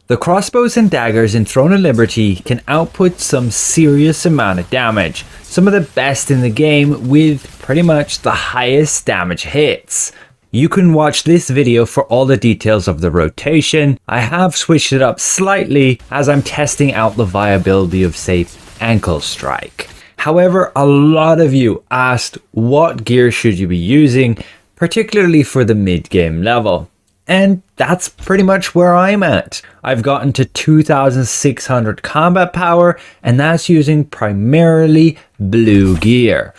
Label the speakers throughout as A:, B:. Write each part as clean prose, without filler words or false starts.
A: The crossbows and daggers in Throne of Liberty can output some serious amount of damage, some of the best in the game with pretty much the highest damage hits. You can watch this video for all the details of the rotation. I have switched it up slightly as I'm testing out the viability of, say, Ankle Strike. However, a lot of you asked what gear should you be using, particularly for the mid-game level. And that's pretty much where I'm at. I've gotten to 2600 combat power, and that's using primarily blue gear.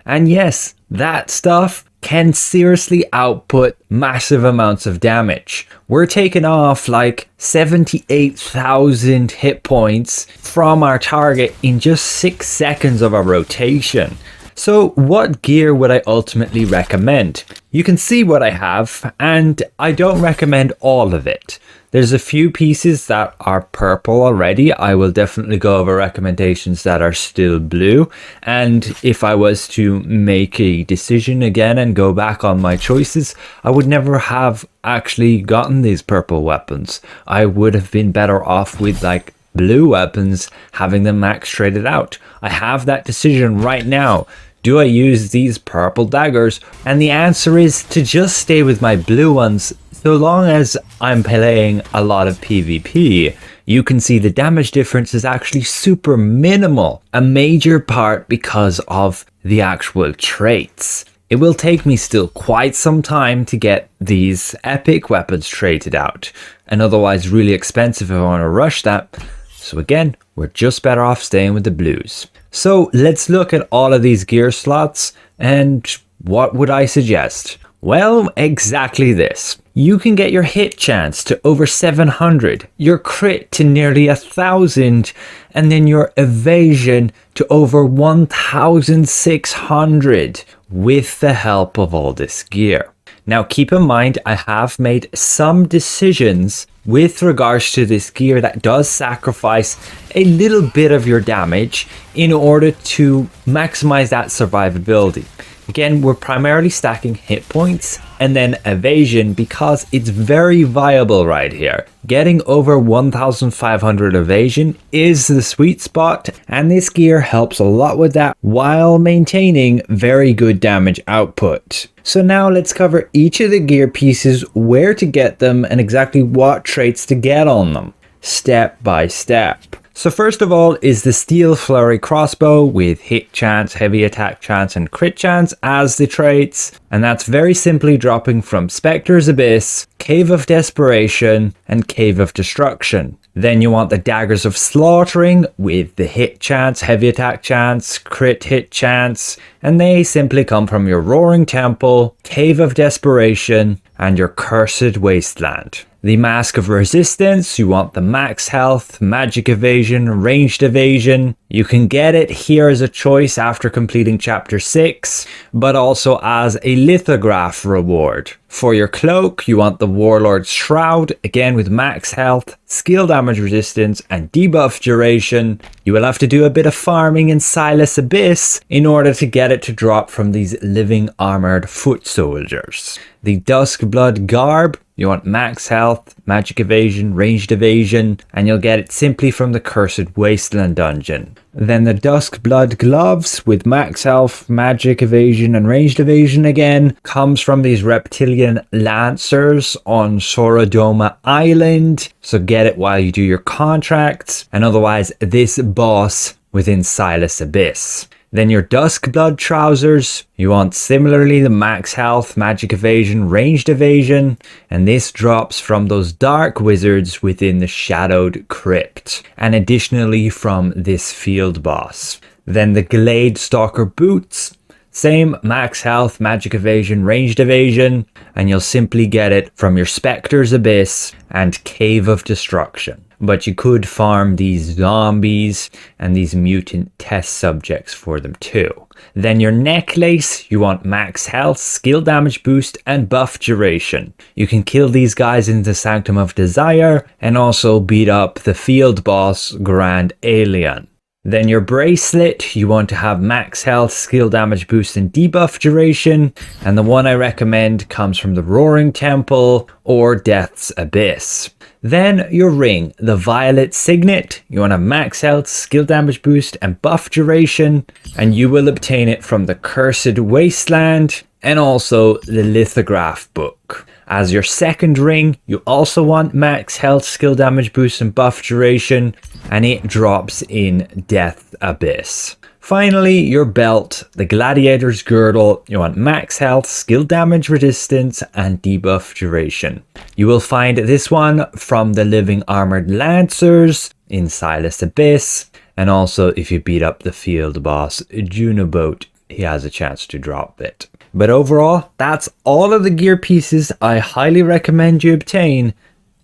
A: And yes, that stuff can seriously output massive amounts of damage. We're taking off like 78,000 hit points from our target in just 6 seconds of a rotation. So what gear would I ultimately recommend? You can see what I have, and I don't recommend all of it. There's a few pieces that are purple already. I will definitely go over recommendations that are still blue. And if I was to make a decision again and go back on my choices, I would never have actually gotten these purple weapons. I would have been better off with like blue weapons, having them max traded out. I have that decision right now. Do I use these purple daggers? And the answer is to just stay with my blue ones so long as I'm playing a lot of PvP. You can see the damage difference is actually super minimal, a major part because of the actual traits. It will take me still quite some time to get these epic weapons traded out, and otherwise really expensive if I want to rush that. So again, we're just better off staying with the blues. So let's look at all of these gear slots, and what would I suggest? Well, exactly this. You can get your hit chance to over 700, your crit to nearly 1,000, and then your evasion to over 1,600 with the help of all this gear. Now keep in mind, I have made some decisions with regards to this gear that does sacrifice a little bit of your damage in order to maximize that survivability. Again, we're primarily stacking hit points and then evasion because it's very viable right here. Getting over 1,500 evasion is the sweet spot, and this gear helps a lot with that while maintaining very good damage output. So now let's cover each of the gear pieces, where to get them, and exactly what traits to get on them, step by step. So first of all is the Steel Flurry crossbow with hit chance, heavy attack chance, and crit chance as the traits. And that's very simply dropping from Spectre's Abyss, Cave of Desperation, and Cave of Destruction. Then you want the Daggers of Slaughtering with the hit chance, heavy attack chance, crit hit chance, and they simply come from your Roaring Temple, Cave of Desperation, and your Cursed Wasteland. The Mask of Resistance, you want the max health, magic evasion, ranged evasion. You can get it here as a choice after completing chapter 6, but also as a lithograph reward. For your cloak, you want the Warlord's Shroud, again with max health, skill damage resistance, and debuff duration. You will have to do a bit of farming in Silas Abyss in order to get it to drop from these living armored foot soldiers. The Duskblood Garb, you want max health, magic evasion, ranged evasion, and you'll get it simply from the Cursed Wasteland dungeon. Then the Duskblood Gloves with max health, magic evasion, and ranged evasion again comes from these Reptilian Lancers on Sorodoma Island, so get it while you do your contracts, and otherwise this boss within Silas Abyss. Then your Duskblood Trousers, you want similarly the max health, magic evasion, ranged evasion, and this drops from those dark wizards within the Shadowed Crypt, and additionally from this field boss. Then the Glade Stalker Boots, same max health, magic evasion, ranged evasion, and you'll simply get it from your Spectre's Abyss and Cave of Destruction. But you could farm these zombies and these mutant test subjects for them too. Then your necklace, you want max health, skill damage boost, and buff duration. You can kill these guys in the Sanctum of Desire and also beat up the field boss Grand Alien. Then your bracelet, you want to have max health, skill damage boost, and debuff duration. And the one I recommend comes from the Roaring Temple or Death's Abyss. Then your ring, the Violet Signet, you want to have max health, skill damage boost, and buff duration. And you will obtain it from the Cursed Wasteland and also the Lithograph book. As your second ring, you also want max health, skill damage boost, and buff duration, and it drops in Death Abyss. Finally, your belt, the Gladiator's Girdle, you want max health, skill damage resistance, and debuff duration. You will find this one from the Living Armored Lancers in Silas Abyss, and also if you beat up the field boss Junoboat, he has a chance to drop it. But overall, that's all of the gear pieces I highly recommend you obtain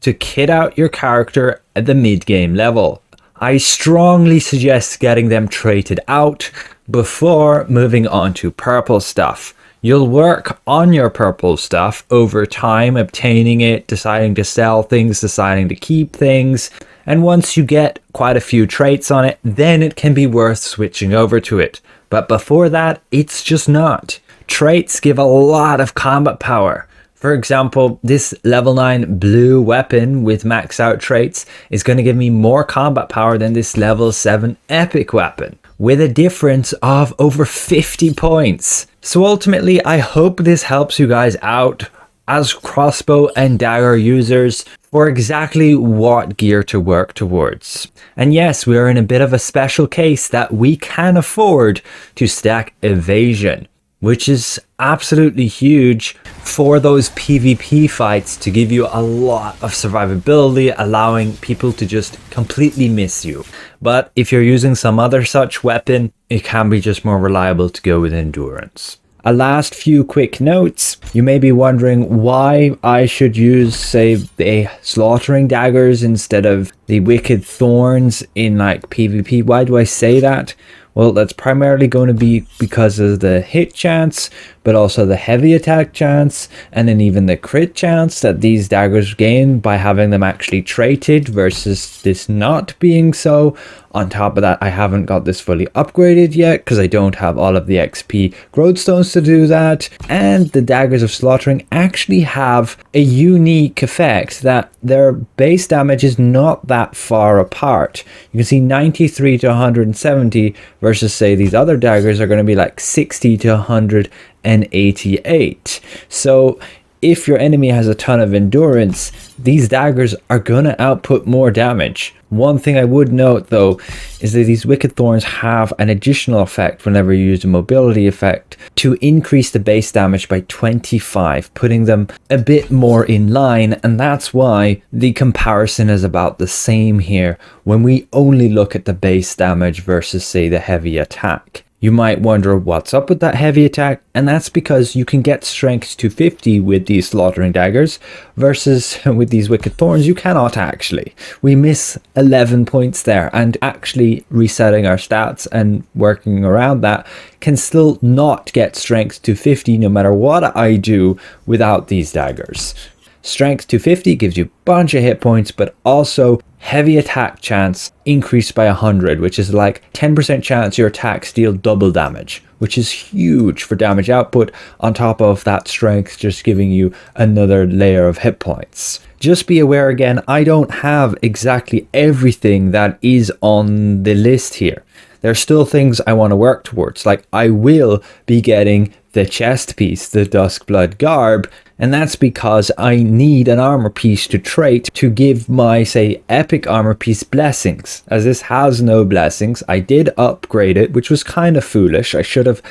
A: to kit out your character at the mid-game level. I strongly suggest getting them traded out before moving on to purple stuff. You'll work on your purple stuff over time, obtaining it, deciding to sell things, deciding to keep things. And once you get quite a few traits on it, then it can be worth switching over to it. But before that, it's just not. Traits give a lot of combat power. For example, this level 9 blue weapon with max out traits is going to give me more combat power than this level 7 epic weapon, with a difference of over 50 points. So ultimately, I hope this helps you guys out as crossbow and dagger users for exactly what gear to work towards. And yes, we are in a bit of a special case that we can afford to stack evasion, which is absolutely huge for those PvP fights to give you a lot of survivability, allowing people to just completely miss you. But if you're using some other such weapon, it can be just more reliable to go with endurance. A last few quick notes. You may be wondering why I should use, say, the slaughtering daggers instead of the wicked thorns in like PvP. Why do I say that? Well, that's primarily going to be because of the hit chance, but also the heavy attack chance, and then even the crit chance that these daggers gain by having them actually traded versus this not being so. On top of that, I haven't got this fully upgraded yet because I don't have all of the XP growth stones to do that. And the daggers of slaughtering actually have a unique effect that their base damage is not that far apart. You can see 93 to 170 versus say these other daggers are going to be like 60 to 188. So if your enemy has a ton of endurance, these daggers are going to output more damage. One thing I would note though is that these wicked thorns have an additional effect whenever you use a mobility effect to increase the base damage by 25, putting them a bit more in line, and that's why the comparison is about the same here when we only look at the base damage versus say the heavy attack. You might wonder what's up with that heavy attack, and that's because you can get strength to 50 with these slaughtering daggers versus with these wicked thorns you cannot actually. We miss 11 points there, and actually resetting our stats and working around that can still not get strength to 50 no matter what I do without these daggers. Strength to 50 gives you a bunch of hit points, but also heavy attack chance increased by 100, which is like 10% chance your attacks deal double damage, which is huge for damage output, on top of that strength just giving you another layer of hit points. Just be aware again, I don't have exactly everything that is on the list here. There's still things I want to work towards, like I will be getting the chest piece, the Duskblood Garb, and that's because I need an armor piece to trait to give my, say, epic armor piece blessings. As this has no blessings, I did upgrade it, which was kind of foolish. I should have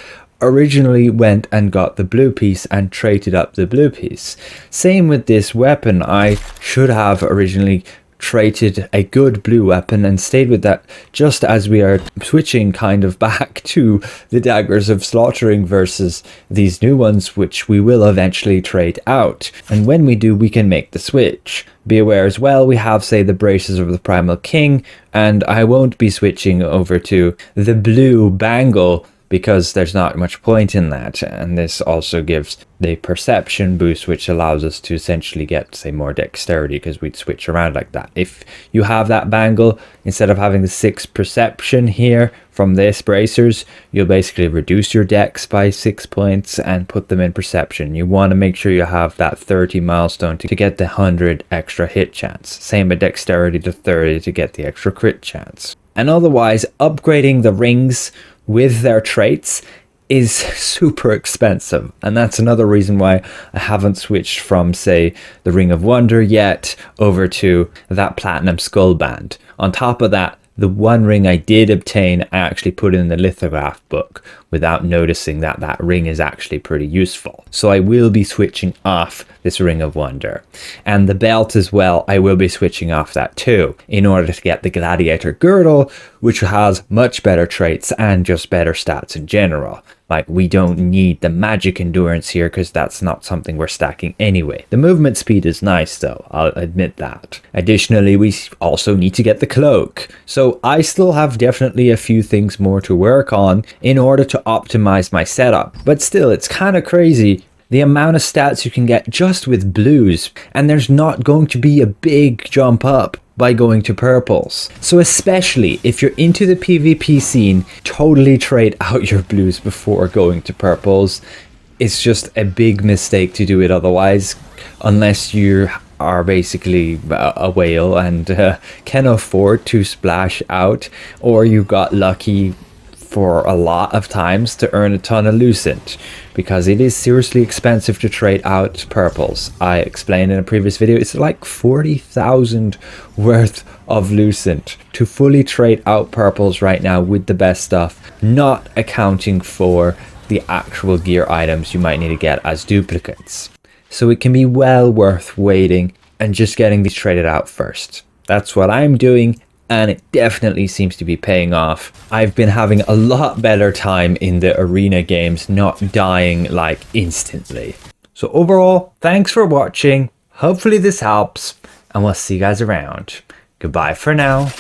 A: originally went and got the blue piece and traded up the blue piece. Same with this weapon. I should have originally traded a good blue weapon and stayed with that, just as we are switching kind of back to the daggers of slaughtering versus these new ones, which we will eventually trade out. And when we do, we can make the switch. Be aware as well, we have, say, the braces of the Primal King, and I won't be switching over to the blue bangle because there's not much point in that. And this also gives the perception boost, which allows us to essentially get, say, more dexterity, because we'd switch around like that. If you have that bangle, instead of having the 6 perception here from this bracers, you'll basically reduce your dex by 6 points and put them in perception. You want to make sure you have that 30 milestone to get the 100 extra hit chance. Same with dexterity to 30 to get the extra crit chance. And otherwise, upgrading the rings with their traits is super expensive, and that's another reason why I haven't switched from, say, the Ring of Wonder yet over to that Platinum Skull Band. On top of that, the one ring I did obtain, I actually put in the lithograph book without noticing that that ring is actually pretty useful. So I will be switching off this Ring of Wonder. And the belt as well, I will be switching off that too, in order to get the Gladiator Girdle, which has much better traits and just better stats in general. Like, we don't need the magic endurance here because that's not something we're stacking anyway. The movement speed is nice though, I'll admit that. Additionally, we also need to get the cloak. So I still have definitely a few things more to work on in order to optimize my setup. But still, it's kind of crazy the amount of stats you can get just with blues, and there's not going to be a big jump up by going to purples. So especially if you're into the PvP scene, totally trade out your blues before going to purples. It's just a big mistake to do it otherwise, unless you are basically a whale and can afford to splash out, or you got lucky for a lot of times to earn a ton of Lucent, because it is seriously expensive to trade out purples. I explained in a previous video, it's like 40,000 worth of Lucent to fully trade out purples right now with the best stuff, not accounting for the actual gear items you might need to get as duplicates. So it can be well worth waiting and just getting these traded out first. That's what I'm doing, and it definitely seems to be paying off. I've been having a lot better time in the arena games, not dying like instantly. So overall, thanks for watching. Hopefully this helps, and we'll see you guys around. Goodbye for now.